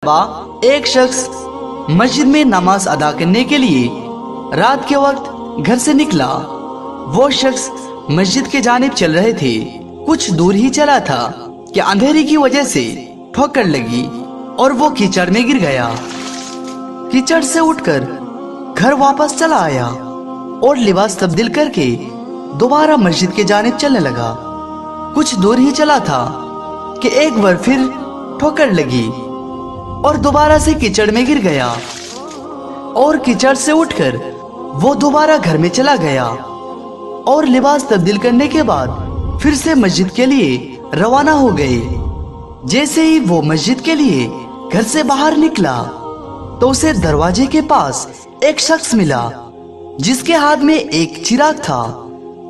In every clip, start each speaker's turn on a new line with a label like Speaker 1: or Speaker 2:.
Speaker 1: मरतबा एक शख्स मस्जिद में नमाज अदा करने के लिए रात के वक्त घर से निकला। वो शख्स मस्जिद के जानिब चल रहे थे। कुछ दूर ही चला था कि अंधेरे की वजह से ठोकर लगी और वो कीचड़ में गिर गया। कीचड़ से उठकर घर वापस चला आया और लिबास तब्दील करके दोबारा मस्जिद के जानिब चलने लगा। कुछ दूर ही चला था कि एक बार फिर ठोकर लगी और दोबारा से कीचड़ में गिर गया और कीचड़ से उठकर वो दोबारा घर में चला गया और लिबास तब्दील करने के बाद फिर से मस्जिद के लिए रवाना हो गए। जैसे ही वो मस्जिद के लिए घर से बाहर निकला तो उसे दरवाजे के पास एक शख्स मिला जिसके हाथ में एक चिराग था।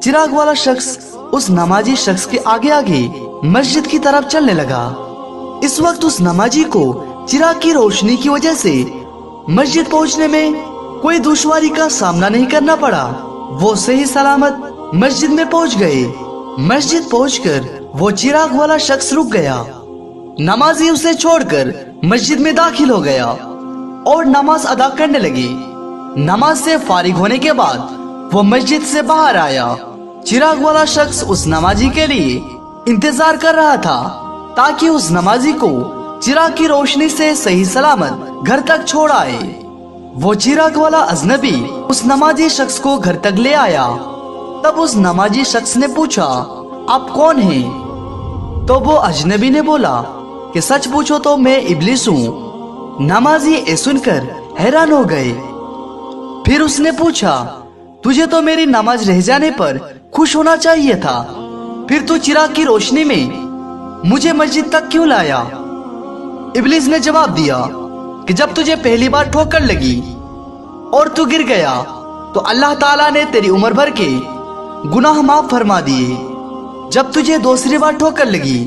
Speaker 1: चिराग वाला शख्स उस नमाजी शख्स के आगे आगे मस्जिद की तरफ चलने लगा। इस वक्त उस नमाजी को चिराग की रोशनी की वजह से मस्जिद पहुंचने में कोई दुश्वारी का सामना नहीं करना पड़ा। वो सही सलामत मस्जिद में पहुंच गए। मस्जिद पहुंचकर वो चिराग वाला शख्स रुक गया। नमाजी उसे छोड़कर मस्जिद में दाखिल हो गया और नमाज अदा करने लगी। नमाज से फारिग होने के बाद वो मस्जिद से बाहर आया। चिराग वाला शख्स उस नमाजी के लिए इंतजार कर रहा था ताकि उस नमाजी को चिराग की रोशनी से सही सलामत घर तक छोड़ आए। वो चिराग वाला अजनबी उस नमाजी शख्स को घर तक ले आया। तब उस नमाजी शख्स ने पूछा, आप कौन हैं? तो वो अजनबी ने बोला कि सच पूछो तो मैं इब्लिस हूँ। नमाजी ये सुनकर हैरान हो गए। फिर उसने पूछा, तुझे तो मेरी नमाज रह जाने पर खुश होना चाहिए था, फिर तू चिराग की रोशनी में मुझे मस्जिद तक क्यों लाया? इब्लिस ने जवाब दिया कि जब तुझे पहली बार ठोकर लगी और तू गिर गया तो अल्लाह ताला ने तेरी उम्र भर के गुनाह माफ फरमा दिए। जब तुझे दूसरी बार ठोकर लगी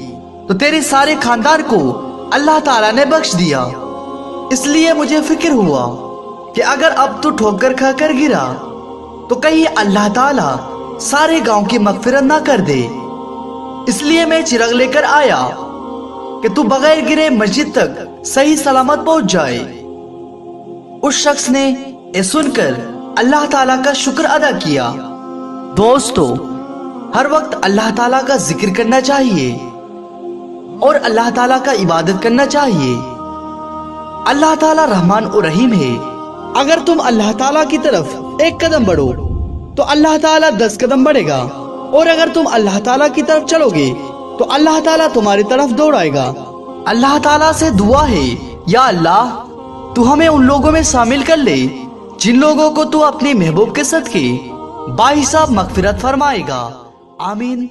Speaker 1: तो तेरे सारे खानदान को अल्लाह ताला ने बख्श दिया। इसलिए मुझे फिक्र हुआ कि अगर अब तू ठोकर खाकर गिरा तो कहीं अल्लाह ताला सारे गांव की मगफिरत ना कर दे। इसलिए मैं चिराग लेकर आया कि तू बगैर गिरे मस्जिद तक सही सलामत पहुंच जाए। उस शख्स ने ये सुनकर अल्लाह ताला का शुक्र अदा किया। दोस्तों, हर वक्त अल्लाह ताला का जिक्र करना चाहिए और अल्लाह ताला का इबादत करना चाहिए। अल्लाह ताला रहमान और रहीम है। अगर तुम अल्लाह ताला की तरफ एक कदम बढ़ो तो अल्लाह ताला 10 कदम बढ़ेगा, और अगर तुम अल्लाह ताला की तरफ चलोगे तो अल्लाह ताला तुम्हारी तरफ दौड़ाएगा। अल्लाह ताला से दुआ है, या अल्लाह तू हमें उन लोगों में शामिल कर ले जिन लोगों को तू अपने महबूब के सदके बाहिसाब मगफिरत फरमाएगा। आमीन।